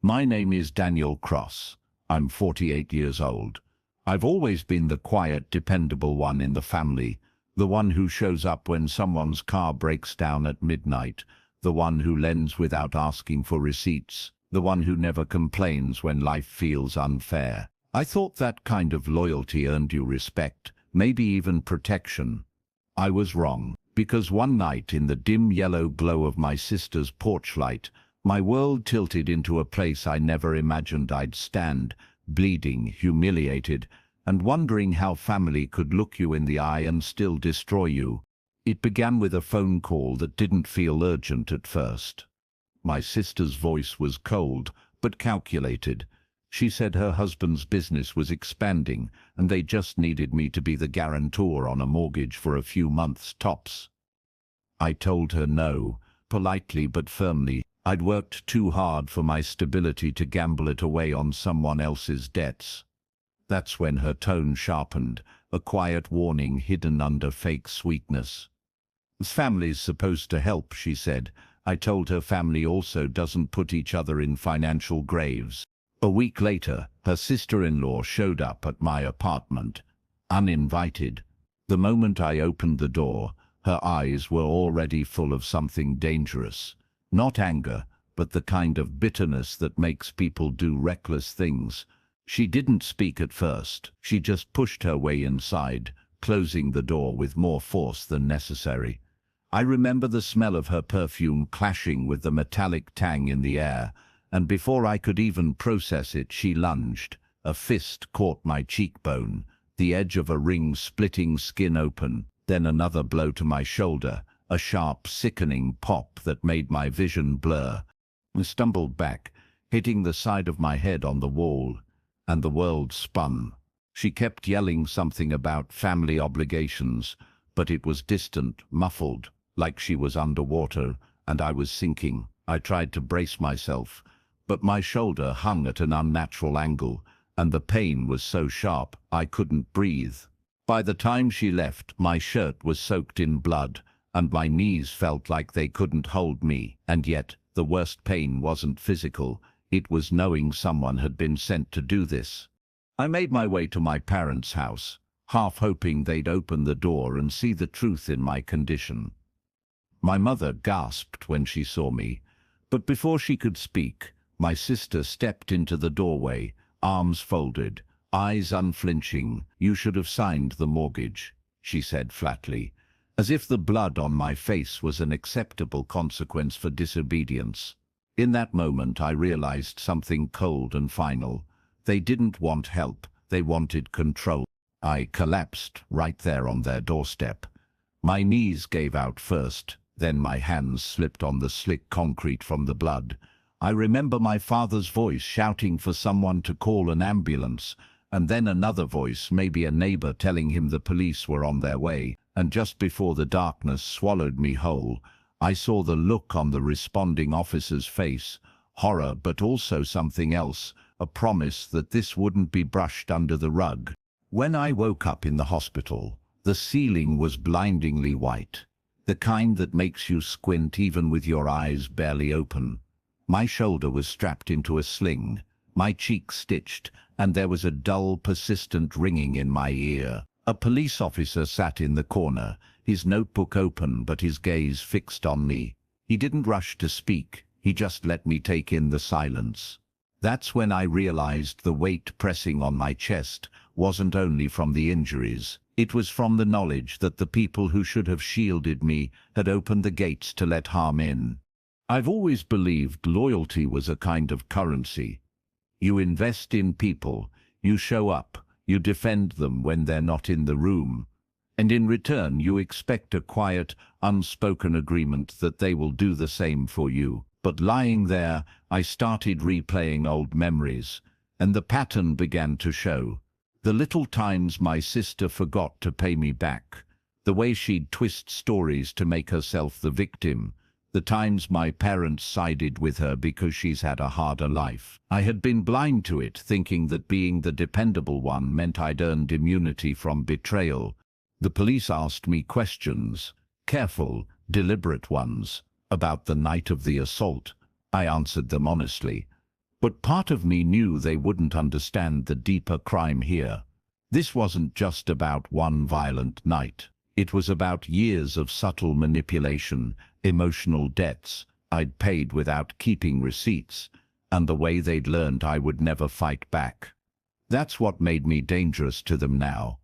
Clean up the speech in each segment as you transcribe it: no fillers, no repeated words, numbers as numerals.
My name is Daniel Cross. I'm 48 years old. I've always been the quiet, dependable one in the family, the one who shows up when someone's car breaks down at midnight, the one who lends without asking for receipts, the one who never complains when life feels unfair. I thought that kind of loyalty earned you respect, maybe even protection. I was wrong, because one night in the dim yellow glow of my sister's porch light, my world tilted into a place I never imagined I'd stand, bleeding, humiliated, and wondering how family could look you in the eye and still destroy you. It began with a phone call that didn't feel urgent at first. My sister's voice was cold, but calculated. She said her husband's business was expanding, and they just needed me to be the guarantor on a mortgage for a few months tops. I told her no, politely but firmly. I'd worked too hard for my stability to gamble it away on someone else's debts. That's when her tone sharpened, a quiet warning hidden under fake sweetness. "Family's supposed to help," she said. I told her family also doesn't put each other in financial graves. A week later, her sister-in-law showed up at my apartment, uninvited. The moment I opened the door, her eyes were already full of something dangerous. Not anger, but the kind of bitterness that makes people do reckless things. She didn't speak at first. She just pushed her way inside, closing the door with more force than necessary. I remember the smell of her perfume clashing with the metallic tang in the air, and before I could even process it, she lunged. A fist caught my cheekbone, the edge of a ring splitting skin open, then another blow to my shoulder, a sharp, sickening pop that made my vision blur. I stumbled back, hitting the side of my head on the wall, and the world spun. She kept yelling something about family obligations, but it was distant, muffled, like she was underwater, and I was sinking. I tried to brace myself, but my shoulder hung at an unnatural angle, and the pain was so sharp I couldn't breathe. By the time she left, my shirt was soaked in blood, and my knees felt like they couldn't hold me. And yet, the worst pain wasn't physical. It was knowing someone had been sent to do this. I made my way to my parents' house, half hoping they'd open the door and see the truth in my condition. My mother gasped when she saw me, but before she could speak, my sister stepped into the doorway, arms folded, eyes unflinching. "You should have signed the mortgage," she said flatly, as if the blood on my face was an acceptable consequence for disobedience. In that moment I realized something cold and final. They didn't want help, they wanted control. I collapsed right there on their doorstep. My knees gave out first, then my hands slipped on the slick concrete from the blood. I remember my father's voice shouting for someone to call an ambulance, and then another voice, maybe a neighbor, telling him the police were on their way. And just before the darkness swallowed me whole, I saw the look on the responding officer's face, horror but also something else, a promise that this wouldn't be brushed under the rug. When I woke up in the hospital, the ceiling was blindingly white, the kind that makes you squint even with your eyes barely open. My shoulder was strapped into a sling, my cheek stitched, and there was a dull, persistent ringing in my ear. A police officer sat in the corner, his notebook open but his gaze fixed on me. He didn't rush to speak, he just let me take in the silence. That's when I realized the weight pressing on my chest wasn't only from the injuries. It was from the knowledge that the people who should have shielded me had opened the gates to let harm in. I've always believed loyalty was a kind of currency. You invest in people, you show up, you defend them when they're not in the room, and in return you expect a quiet, unspoken agreement that they will do the same for you. But lying there, I started replaying old memories, and the pattern began to show. The little times my sister forgot to pay me back, the way she'd twist stories to make herself the victim, the times my parents sided with her because she's had a harder life. I had been blind to it, thinking that being the dependable one meant I'd earned immunity from betrayal. The police asked me questions, careful, deliberate ones, about the night of the assault. I answered them honestly. But part of me knew they wouldn't understand the deeper crime here. This wasn't just about one violent night. It was about years of subtle manipulation, emotional debts I'd paid without keeping receipts, and the way they'd learned I would never fight back. That's what made me dangerous to them now.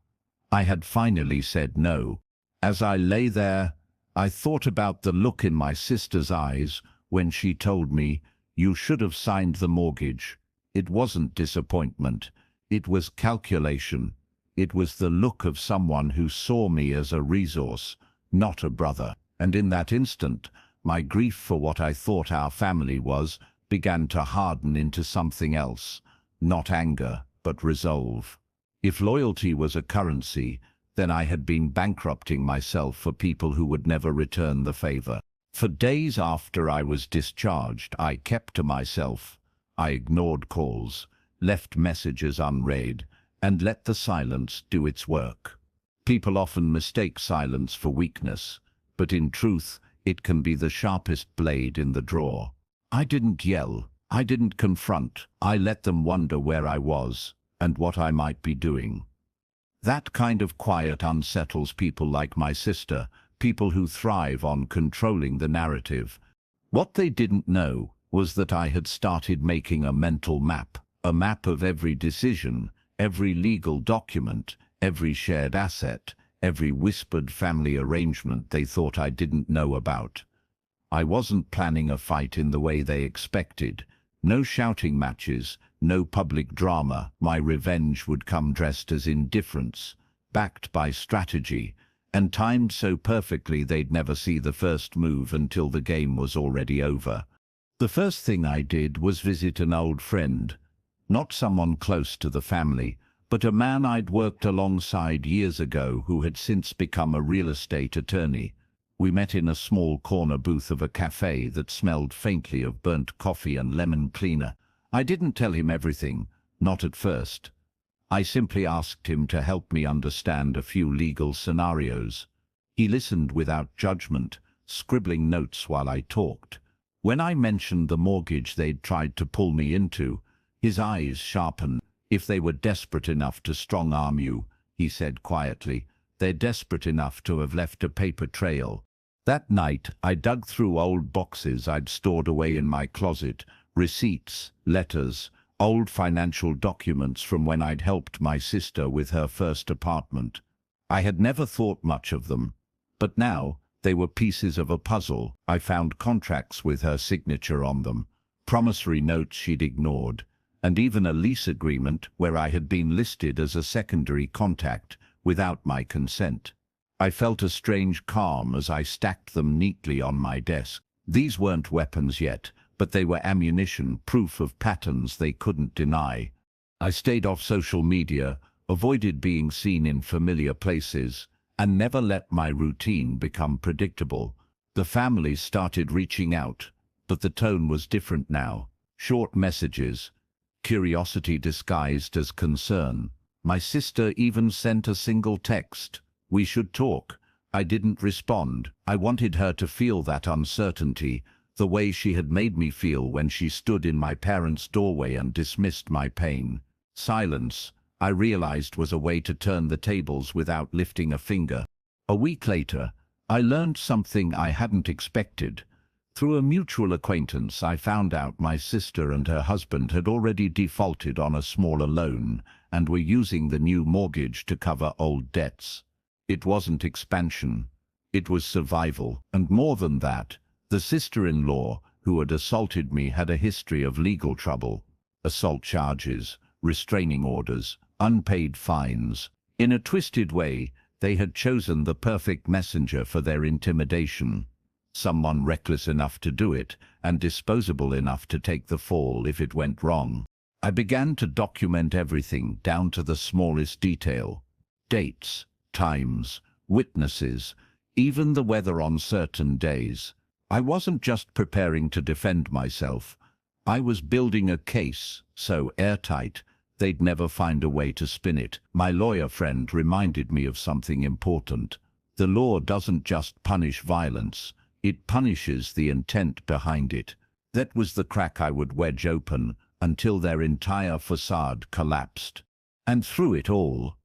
I had finally said no. As I lay there, I thought about the look in my sister's eyes when she told me, "You should have signed the mortgage." It wasn't disappointment. It was calculation. It was the look of someone who saw me as a resource, not a brother. And in that instant, my grief for what I thought our family was began to harden into something else. Not anger, but resolve. If loyalty was a currency, then I had been bankrupting myself for people who would never return the favor. For days after I was discharged, I kept to myself. I ignored calls, left messages unread, and let the silence do its work. People often mistake silence for weakness, but in truth, it can be the sharpest blade in the drawer. I didn't yell. I didn't confront. I let them wonder where I was and what I might be doing. That kind of quiet unsettles people like my sister, people who thrive on controlling the narrative. What they didn't know was that I had started making a mental map, a map of every decision, every legal document, every shared asset, every whispered family arrangement they thought I didn't know about. I wasn't planning a fight in the way they expected. No shouting matches, no public drama. My revenge would come dressed as indifference, backed by strategy, and timed so perfectly they'd never see the first move until the game was already over. The first thing I did was visit an old friend, not someone close to the family, but a man I'd worked alongside years ago who had since become a real estate attorney. We met in a small corner booth of a cafe that smelled faintly of burnt coffee and lemon cleaner. I didn't tell him everything, not at first. I simply asked him to help me understand a few legal scenarios. He listened without judgment, scribbling notes while I talked. When I mentioned the mortgage they'd tried to pull me into, his eyes sharpened. "If they were desperate enough to strong-arm you," he said quietly, "they're desperate enough to have left a paper trail." That night, I dug through old boxes I'd stored away in my closet, receipts, letters, old financial documents from when I'd helped my sister with her first apartment. I had never thought much of them, but now they were pieces of a puzzle. I found contracts with her signature on them, promissory notes she'd ignored, and even a lease agreement where I had been listed as a secondary contact without my consent. I felt a strange calm as I stacked them neatly on my desk. These weren't weapons yet, but they were ammunition, proof of patterns they couldn't deny. I stayed off social media, avoided being seen in familiar places, and never let my routine become predictable. The family started reaching out, but the tone was different now. Short messages, curiosity disguised as concern. My sister even sent a single text, "We should talk." I didn't respond. I wanted her to feel that uncertainty, the way she had made me feel when she stood in my parents' doorway and dismissed my pain. Silence, I realized, was a way to turn the tables without lifting a finger. A week later, I learned something I hadn't expected. Through a mutual acquaintance, I found out my sister and her husband had already defaulted on a smaller loan and were using the new mortgage to cover old debts. It wasn't expansion, it was survival. And more than that, the sister-in-law who had assaulted me had a history of legal trouble. Assault charges, restraining orders, unpaid fines. In a twisted way, they had chosen the perfect messenger for their intimidation. Someone reckless enough to do it, and disposable enough to take the fall if it went wrong. I began to document everything, down to the smallest detail. Dates, times, witnesses, even the weather on certain days. I wasn't just preparing to defend myself. I was building a case, so airtight, they'd never find a way to spin it. My lawyer friend reminded me of something important. The law doesn't just punish violence, it punishes the intent behind it. That was the crack I would wedge open, until their entire facade collapsed. And through it all,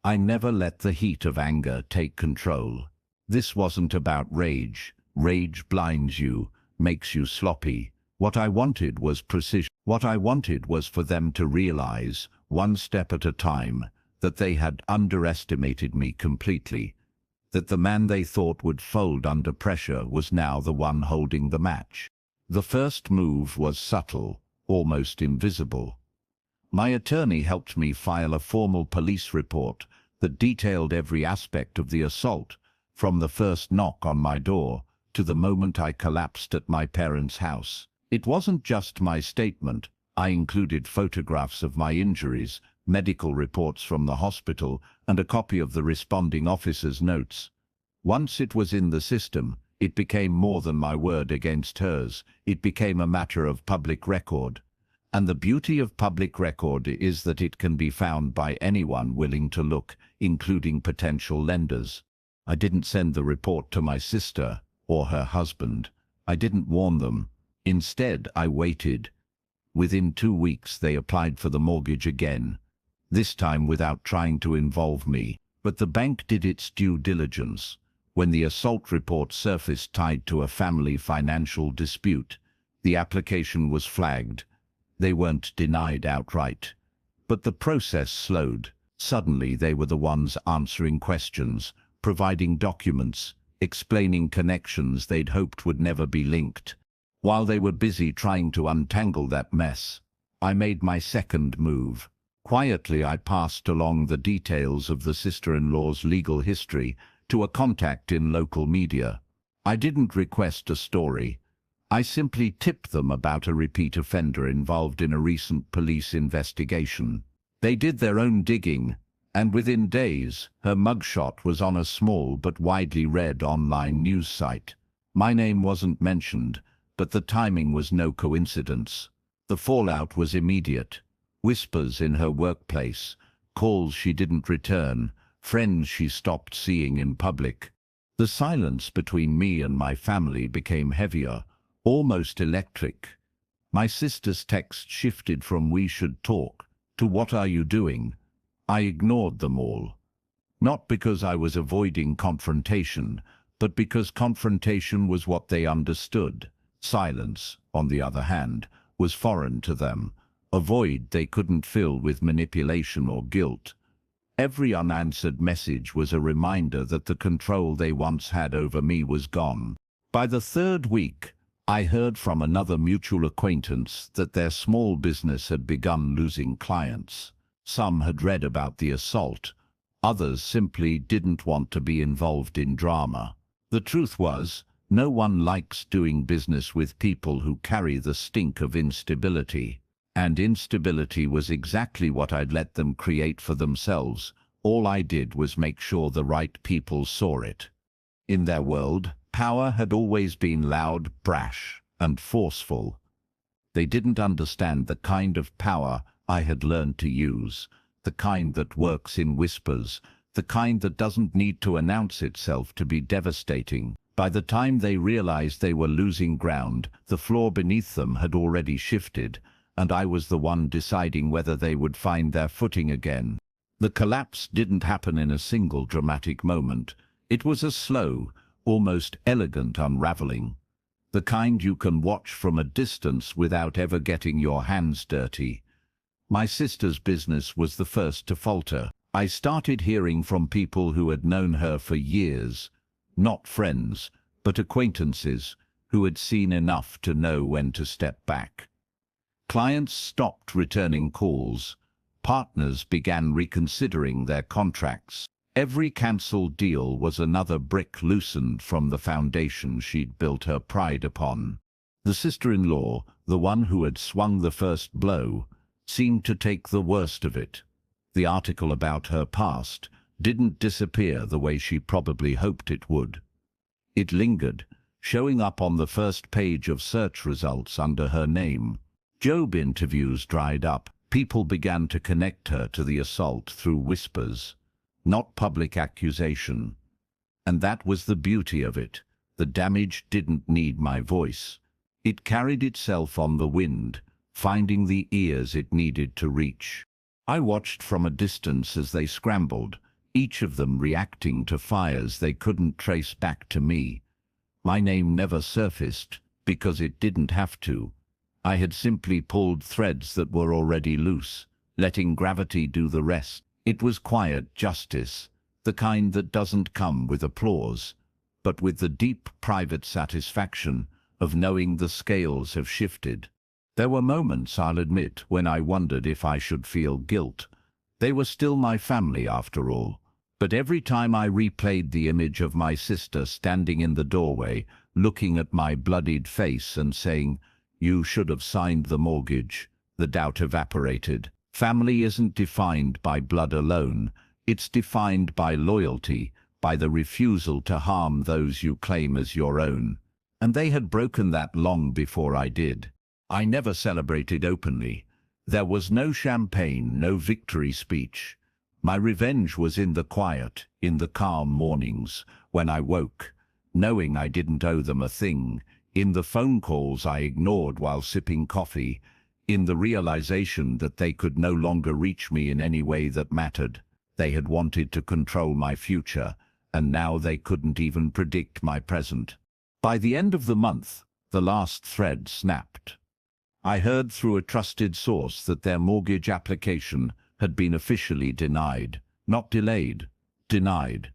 I never let the heat of anger take control. This wasn't about rage. Rage blinds you, makes you sloppy. What I wanted was precision. What I wanted was for them to realize, one step at a time, that they had underestimated me completely, that the man they thought would fold under pressure was now the one holding the match. The first move was subtle, almost invisible. My attorney helped me file a formal police report that detailed every aspect of the assault, from the first knock on my door to the moment I collapsed at my parents' house. It wasn't just my statement. I included photographs of my injuries, medical reports from the hospital, and a copy of the responding officer's notes. Once it was in the system, it became more than my word against hers. It became a matter of public record. And the beauty of public record is that it can be found by anyone willing to look, including potential lenders. I didn't send the report to my sister or her husband. I didn't warn them. Instead, I waited. Within 2 weeks, they applied for the mortgage again, this time without trying to involve me. But the bank did its due diligence. When the assault report surfaced tied to a family financial dispute, the application was flagged. They weren't denied outright. But the process slowed. Suddenly, they were the ones answering questions, providing documents, explaining connections they'd hoped would never be linked. While they were busy trying to untangle that mess, I made my second move. Quietly, I passed along the details of the sister-in-law's legal history to a contact in local media. I didn't request a story. I simply tipped them about a repeat offender involved in a recent police investigation. They did their own digging, and within days, her mugshot was on a small but widely read online news site. My name wasn't mentioned, but the timing was no coincidence. The fallout was immediate. Whispers in her workplace, calls she didn't return, friends she stopped seeing in public. The silence between me and my family became heavier, almost electric. My sister's text shifted from "we should talk" to "what are you doing?" I ignored them all. Not because I was avoiding confrontation, but because confrontation was what they understood. Silence, on the other hand, was foreign to them, a void they couldn't fill with manipulation or guilt. Every unanswered message was a reminder that the control they once had over me was gone. By the third week, I heard from another mutual acquaintance that their small business had begun losing clients. Some had read about the assault. Others simply didn't want to be involved in drama. The truth was, no one likes doing business with people who carry the stink of instability. And instability was exactly what I'd let them create for themselves. All I did was make sure the right people saw it. In their world, power had always been loud, brash, and forceful. They didn't understand the kind of power I had learned to use, the kind that works in whispers, the kind that doesn't need to announce itself to be devastating. By the time they realized they were losing ground, the floor beneath them had already shifted, and I was the one deciding whether they would find their footing again. The collapse didn't happen in a single dramatic moment. It was a slow, almost elegant unraveling. The kind you can watch from a distance without ever getting your hands dirty. My sister's business was the first to falter. I started hearing from people who had known her for years, not friends, but acquaintances, who had seen enough to know when to step back. Clients stopped returning calls. Partners began reconsidering their contracts. Every cancelled deal was another brick loosened from the foundation she'd built her pride upon. The sister-in-law, the one who had swung the first blow, seemed to take the worst of it. The article about her past didn't disappear the way she probably hoped it would. It lingered, showing up on the first page of search results under her name. Job interviews dried up. People began to connect her to the assault through whispers, not public accusation. And that was the beauty of it. The damage didn't need my voice. It carried itself on the wind, finding the ears it needed to reach. I watched from a distance as they scrambled, each of them reacting to fires they couldn't trace back to me. My name never surfaced, because it didn't have to. I had simply pulled threads that were already loose, letting gravity do the rest. It was quiet justice, the kind that doesn't come with applause, but with the deep private satisfaction of knowing the scales have shifted. There were moments, I'll admit, when I wondered if I should feel guilt. They were still my family after all. But every time I replayed the image of my sister standing in the doorway, looking at my bloodied face and saying, "You should have signed the mortgage," the doubt evaporated. Family isn't defined by blood alone. It's defined by loyalty, by the refusal to harm those you claim as your own. And they had broken that long before I did. I never celebrated openly. There was no champagne, no victory speech. My revenge was in the quiet, in the calm mornings, when I woke, knowing I didn't owe them a thing, in the phone calls I ignored while sipping coffee, in the realization that they could no longer reach me in any way that mattered. They had wanted to control my future, and now they couldn't even predict my present. By the end of the month, the last thread snapped. I heard through a trusted source that their mortgage application had been officially denied, not delayed, denied.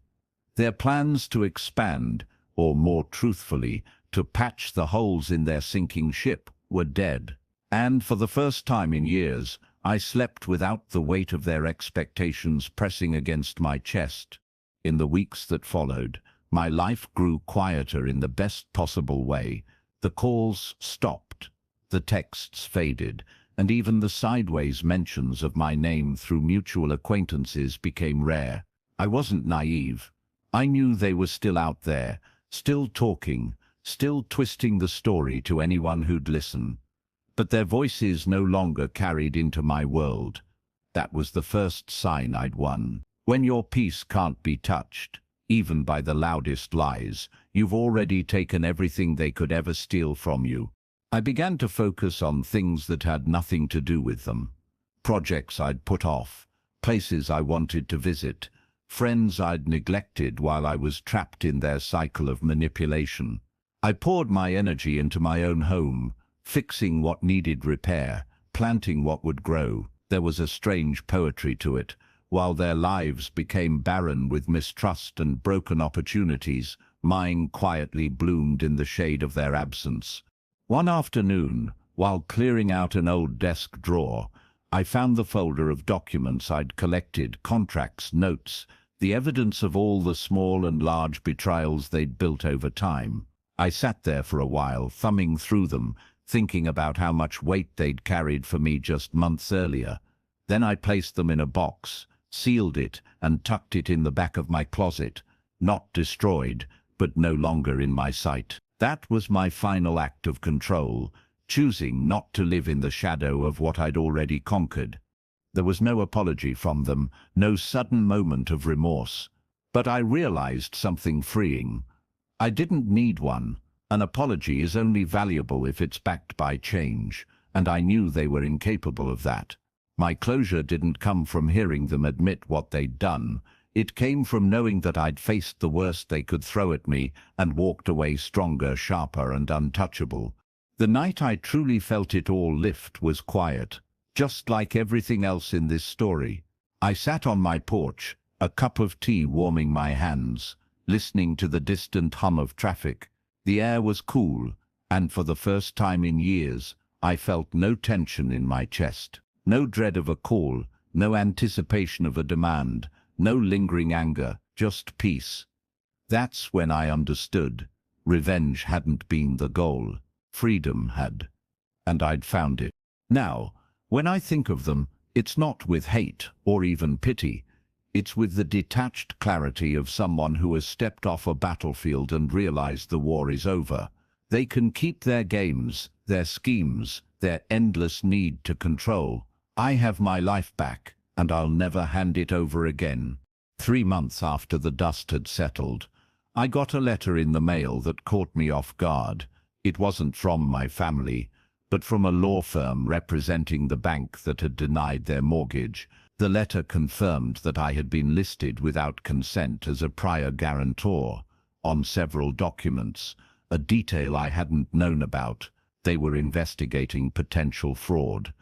Their plans to expand, or more truthfully, to patch the holes in their sinking ship, were dead. And for the first time in years, I slept without the weight of their expectations pressing against my chest. In the weeks that followed, my life grew quieter in the best possible way. The calls stopped, the texts faded, and even the sideways mentions of my name through mutual acquaintances became rare. I wasn't naive. I knew they were still out there, still talking, still twisting the story to anyone who'd listen. But their voices no longer carried into my world. That was the first sign I'd won. When your peace can't be touched, even by the loudest lies, you've already taken everything they could ever steal from you. I began to focus on things that had nothing to do with them. Projects I'd put off, places I wanted to visit, friends I'd neglected while I was trapped in their cycle of manipulation. I poured my energy into my own home, fixing what needed repair, planting what would grow. There was a strange poetry to it. While their lives became barren with mistrust and broken opportunities, mine quietly bloomed in the shade of their absence. One afternoon, while clearing out an old desk drawer, I found the folder of documents I'd collected, contracts, notes, the evidence of all the small and large betrayals they'd built over time. I sat there for a while, thumbing through them, thinking about how much weight they'd carried for me just months earlier. Then I placed them in a box, sealed it, and tucked it in the back of my closet, not destroyed, but no longer in my sight. That was my final act of control, choosing not to live in the shadow of what I'd already conquered. There was no apology from them, no sudden moment of remorse. But I realized something freeing. I didn't need one. An apology is only valuable if it's backed by change, and I knew they were incapable of that. My closure didn't come from hearing them admit what they'd done. It came from knowing that I'd faced the worst they could throw at me and walked away stronger, sharper, and untouchable. The night I truly felt it all lift was quiet, just like everything else in this story. I sat on my porch, a cup of tea warming my hands, listening to the distant hum of traffic. The air was cool, and for the first time in years, I felt no tension in my chest. No dread of a call, no anticipation of a demand, no lingering anger, just peace. That's when I understood. Revenge hadn't been the goal. Freedom had. And I'd found it. Now, when I think of them, it's not with hate or even pity. It's with the detached clarity of someone who has stepped off a battlefield and realized the war is over. They can keep their games, their schemes, their endless need to control. I have my life back, and I'll never hand it over again. 3 months after the dust had settled, I got a letter in the mail that caught me off guard. It wasn't from my family, but from a law firm representing the bank that had denied their mortgage. The letter confirmed that I had been listed without consent as a prior guarantor on several documents, a detail I hadn't known about. They were investigating potential fraud.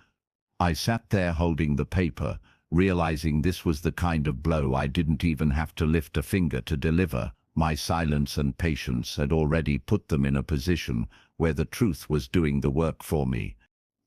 I sat there holding the paper, realizing this was the kind of blow I didn't even have to lift a finger to deliver. My silence and patience had already put them in a position where the truth was doing the work for me.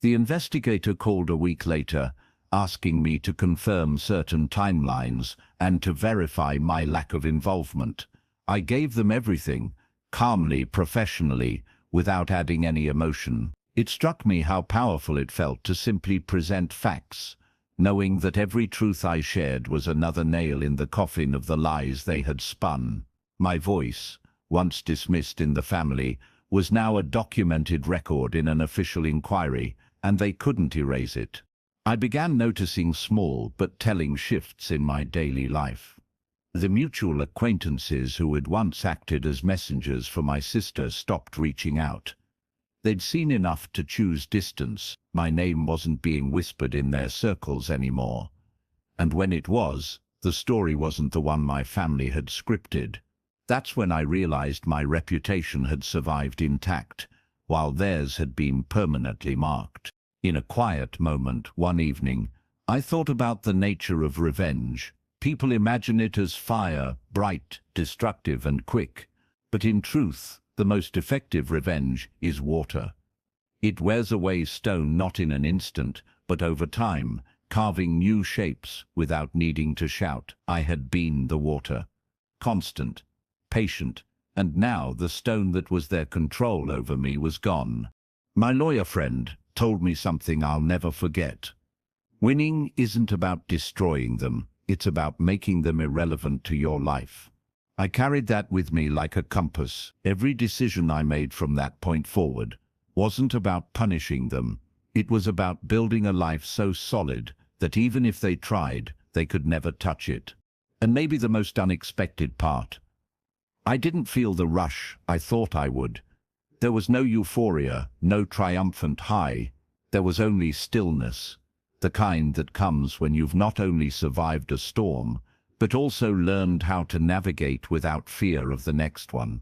The investigator called a week later, asking me to confirm certain timelines and to verify my lack of involvement. I gave them everything, calmly, professionally, without adding any emotion. It struck me how powerful it felt to simply present facts, knowing that every truth I shared was another nail in the coffin of the lies they had spun. My voice, once dismissed in the family, was now a documented record in an official inquiry, and they couldn't erase it. I began noticing small but telling shifts in my daily life. The mutual acquaintances who had once acted as messengers for my sister stopped reaching out. They'd seen enough to choose distance. My name wasn't being whispered in their circles anymore. And when it was, the story wasn't the one my family had scripted. That's when I realized my reputation had survived intact, while theirs had been permanently marked. In a quiet moment one evening, I thought about the nature of revenge. People imagine it as fire, bright, destructive and quick. But in truth, the most effective revenge is water. It wears away stone not in an instant, but over time, carving new shapes without needing to shout. I had been the water. Constant, patient, and now the stone that was their control over me was gone. My lawyer friend told me something I'll never forget. Winning isn't about destroying them, it's about making them irrelevant to your life. I carried that with me like a compass. Every decision I made from that point forward wasn't about punishing them. It was about building a life so solid that even if they tried, they could never touch it. And maybe the most unexpected part, I didn't feel the rush I thought I would. There was no euphoria, no triumphant high. There was only stillness, the kind that comes when you've not only survived a storm, but also learned how to navigate without fear of the next one.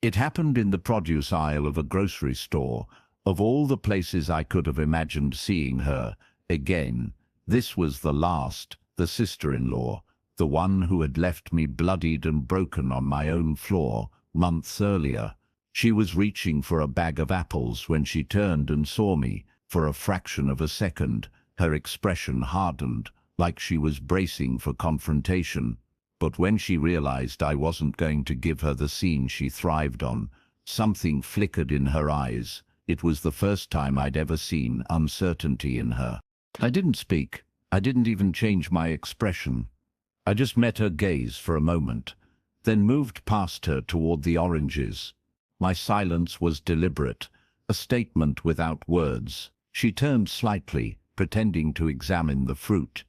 It happened in the produce aisle of a grocery store. Of all the places I could have imagined seeing her again, this was the last, the sister-in-law, the one who had left me bloodied and broken on my own floor months earlier. She was reaching for a bag of apples when she turned and saw me. For a fraction of a second, her expression hardened, like she was bracing for confrontation. But when she realized I wasn't going to give her the scene she thrived on, something flickered in her eyes. It was the first time I'd ever seen uncertainty in her. I didn't speak. I didn't even change my expression. I just met her gaze for a moment, then moved past her toward the oranges. My silence was deliberate, a statement without words. She turned slightly, pretending to examine the fruit.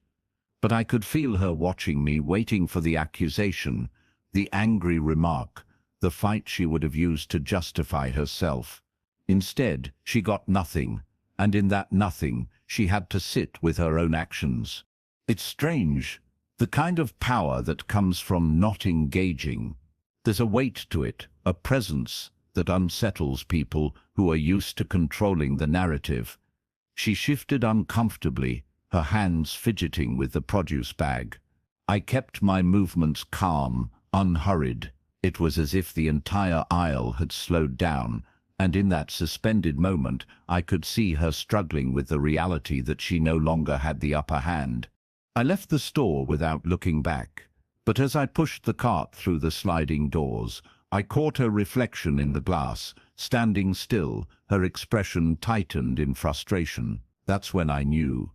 But I could feel her watching me, waiting for the accusation, the angry remark, the fight she would have used to justify herself. Instead, she got nothing, and in that nothing, she had to sit with her own actions. It's strange, the kind of power that comes from not engaging. There's a weight to it, a presence that unsettles people who are used to controlling the narrative. She shifted uncomfortably, her hands fidgeting with the produce bag. I kept my movements calm, unhurried. It was as if the entire aisle had slowed down, and in that suspended moment I could see her struggling with the reality that she no longer had the upper hand. I left the store without looking back, but as I pushed the cart through the sliding doors, I caught her reflection in the glass, standing still, her expression tightened in frustration. That's when I knew.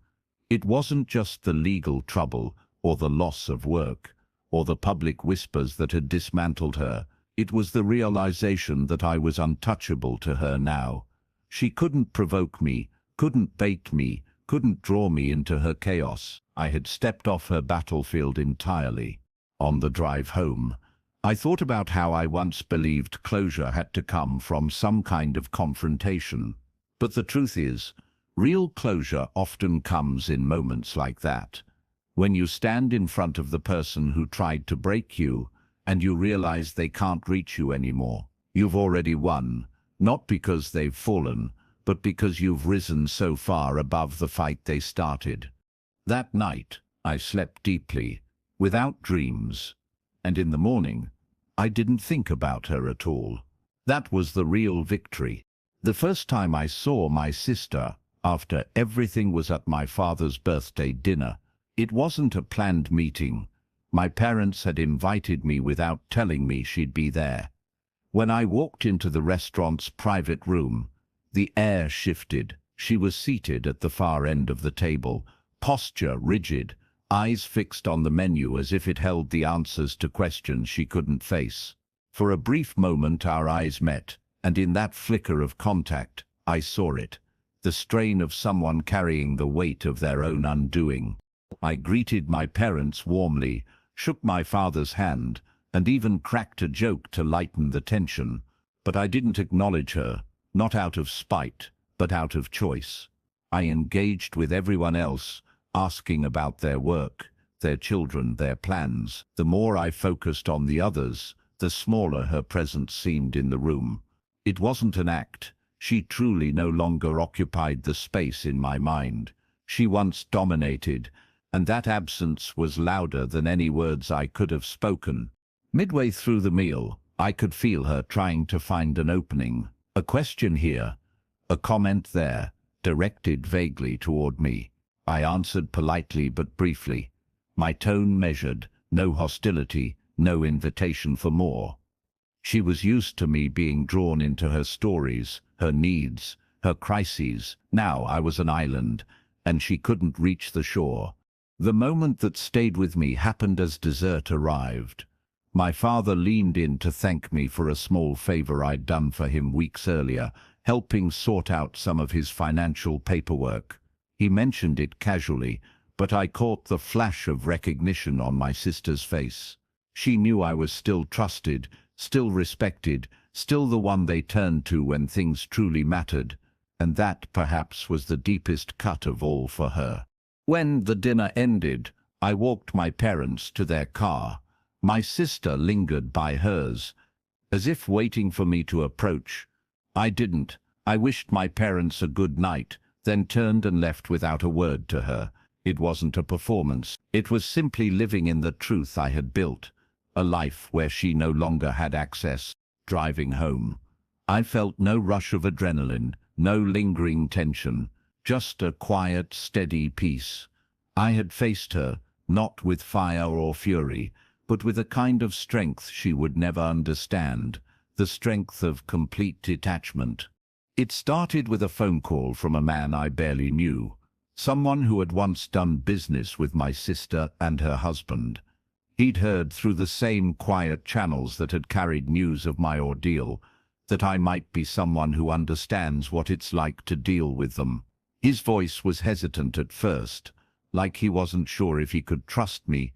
It wasn't just the legal trouble, or the loss of work, or the public whispers that had dismantled her. It was the realization that I was untouchable to her now. She couldn't provoke me, couldn't bait me, couldn't draw me into her chaos. I had stepped off her battlefield entirely. On the drive home, I thought about how I once believed closure had to come from some kind of confrontation. But the truth is, real closure often comes in moments like that. When you stand in front of the person who tried to break you, and you realize they can't reach you anymore. You've already won, not because they've fallen, but because you've risen so far above the fight they started. That night, I slept deeply, without dreams, and in the morning, I didn't think about her at all. That was the real victory. The first time I saw my sister, after everything was at my father's birthday dinner, it wasn't a planned meeting. My parents had invited me without telling me she'd be there. When I walked into the restaurant's private room, the air shifted. She was seated at the far end of the table, posture rigid, eyes fixed on the menu as if it held the answers to questions she couldn't face. For a brief moment our eyes met, and in that flicker of contact, I saw it, the strain of someone carrying the weight of their own undoing. I greeted my parents warmly, shook my father's hand, and even cracked a joke to lighten the tension. But I didn't acknowledge her, not out of spite, but out of choice. I engaged with everyone else, asking about their work, their children, their plans. The more I focused on the others, the smaller her presence seemed in the room. It wasn't an act. She truly no longer occupied the space in my mind. She once dominated, and that absence was louder than any words I could have spoken. Midway through the meal, I could feel her trying to find an opening. A question here, a comment there, directed vaguely toward me. I answered politely but briefly, my tone measured, no hostility, no invitation for more. She was used to me being drawn into her stories, her needs, her crises. Now I was an island, and she couldn't reach the shore. The moment that stayed with me happened as dessert arrived. My father leaned in to thank me for a small favor I'd done for him weeks earlier, helping sort out some of his financial paperwork. He mentioned it casually, but I caught the flash of recognition on my sister's face. She knew I was still trusted, still respected, still the one they turned to when things truly mattered, and that perhaps was the deepest cut of all for her. When the dinner ended, I walked my parents to their car. My sister lingered by hers, as if waiting for me to approach. I didn't. I wished my parents a good night, then turned and left without a word to her. It wasn't a performance. It was simply living in the truth I had built, a life where she no longer had access. Driving home, I felt no rush of adrenaline, no lingering tension, just a quiet, steady peace. I had faced her, not with fire or fury, but with a kind of strength she would never understand, the strength of complete detachment. It started with a phone call from a man I barely knew, someone who had once done business with my sister and her husband. He'd heard through the same quiet channels that had carried news of my ordeal, that I might be someone who understands what it's like to deal with them. His voice was hesitant at first, like he wasn't sure if he could trust me,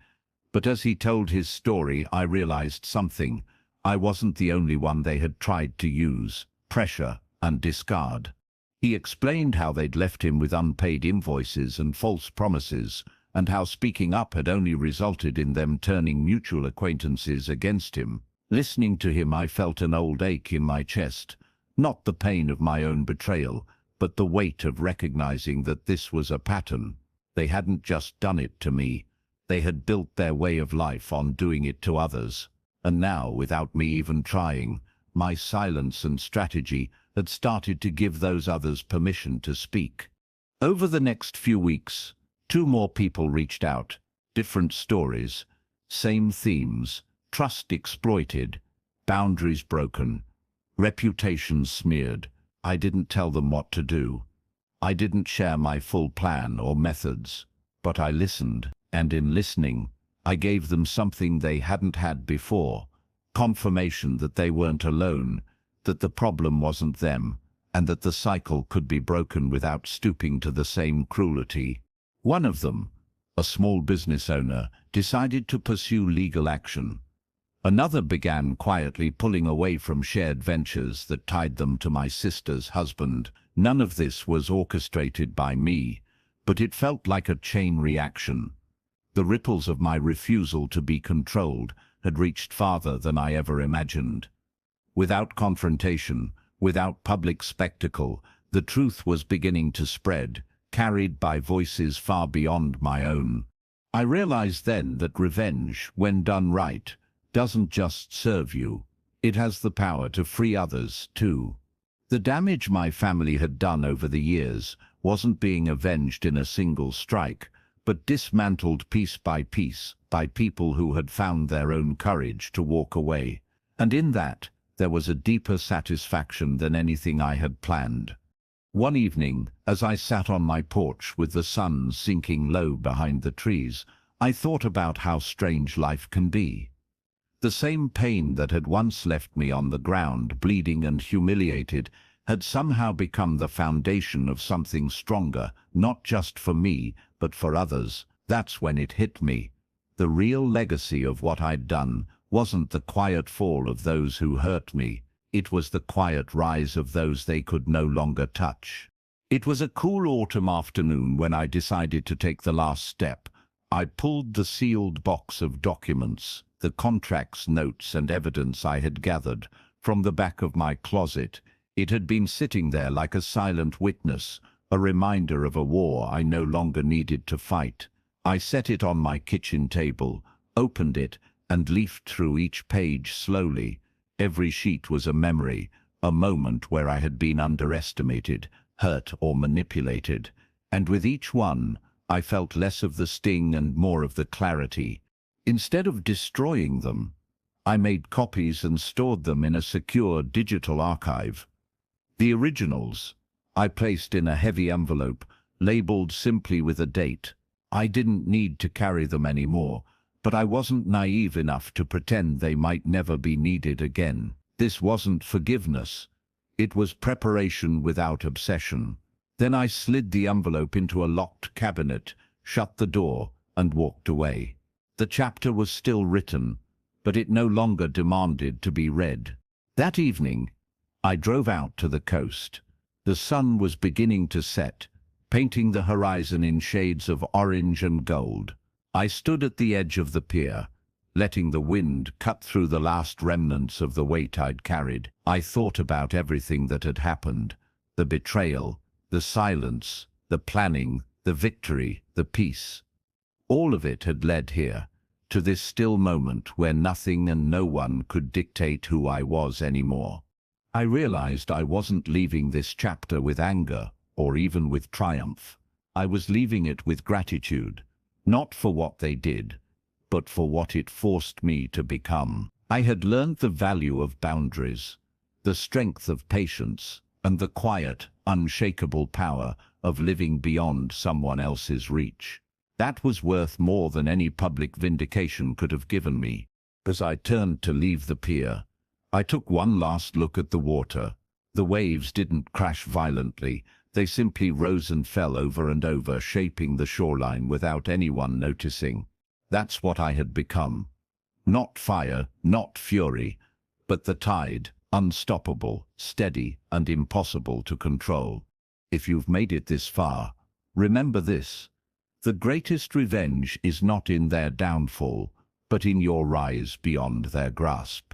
but as he told his story I realized something. I wasn't the only one they had tried to use, pressure, and discard. He explained how they'd left him with unpaid invoices and false promises, and how speaking up had only resulted in them turning mutual acquaintances against him. Listening to him, I felt an old ache in my chest, not the pain of my own betrayal, but the weight of recognizing that this was a pattern. They hadn't just done it to me. They had built their way of life on doing it to others. And now, without me even trying, my silence and strategy had started to give those others permission to speak. Over the next few weeks, 2 more people reached out, different stories, same themes: trust exploited, boundaries broken, reputations smeared. I didn't tell them what to do. I didn't share my full plan or methods, but I listened, and in listening, I gave them something they hadn't had before: confirmation that they weren't alone, that the problem wasn't them, and that the cycle could be broken without stooping to the same cruelty. One of them, a small business owner, decided to pursue legal action. Another began quietly pulling away from shared ventures that tied them to my sister's husband. None of this was orchestrated by me, but it felt like a chain reaction. The ripples of my refusal to be controlled had reached farther than I ever imagined. Without confrontation, without public spectacle, the truth was beginning to spread, carried by voices far beyond my own. I realized then that revenge, when done right, doesn't just serve you. It has the power to free others, too. The damage my family had done over the years wasn't being avenged in a single strike, but dismantled piece by piece by people who had found their own courage to walk away. And in that, there was a deeper satisfaction than anything I had planned. One evening, as I sat on my porch with the sun sinking low behind the trees, I thought about how strange life can be. The same pain that had once left me on the ground, bleeding and humiliated, had somehow become the foundation of something stronger, not just for me, but for others. That's when it hit me. The real legacy of what I'd done wasn't the quiet fall of those who hurt me. It was the quiet rise of those they could no longer touch. It was a cool autumn afternoon when I decided to take the last step. I pulled the sealed box of documents, the contracts, notes, and evidence I had gathered, from the back of my closet. It had been sitting there like a silent witness, a reminder of a war I no longer needed to fight. I set it on my kitchen table, opened it, and leafed through each page slowly. Every sheet was a memory, a moment where I had been underestimated, hurt, or manipulated. And with each one, I felt less of the sting and more of the clarity. Instead of destroying them, I made copies and stored them in a secure digital archive. The originals I placed in a heavy envelope, labeled simply with a date. I didn't need to carry them anymore, but I wasn't naive enough to pretend they might never be needed again. This wasn't forgiveness. It was preparation without obsession. Then I slid the envelope into a locked cabinet, shut the door, and walked away. The chapter was still written, but it no longer demanded to be read. That evening, I drove out to the coast. The sun was beginning to set, painting the horizon in shades of orange and gold. I stood at the edge of the pier, letting the wind cut through the last remnants of the weight I'd carried. I thought about everything that had happened: the betrayal, the silence, the planning, the victory, the peace. All of it had led here, to this still moment where nothing and no one could dictate who I was anymore. I realized I wasn't leaving this chapter with anger or even with triumph. I was leaving it with gratitude, not for what they did, but for what it forced me to become. I had learned the value of boundaries, the strength of patience, and the quiet, unshakable power of living beyond someone else's reach. That was worth more than any public vindication could have given me. As I turned to leave the pier, I took one last look at the water. The waves didn't crash violently. They simply rose and fell over and over, shaping the shoreline without anyone noticing. That's what I had become. Not fire, not fury, but the tide, unstoppable, steady, and impossible to control. If you've made it this far, remember this: the greatest revenge is not in their downfall, but in your rise beyond their grasp.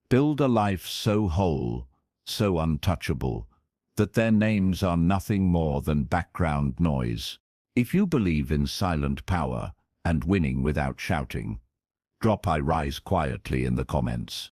Build a life so whole, so untouchable, that their names are nothing more than background noise. If you believe in silent power and winning without shouting, drop "I rise" quietly in the comments.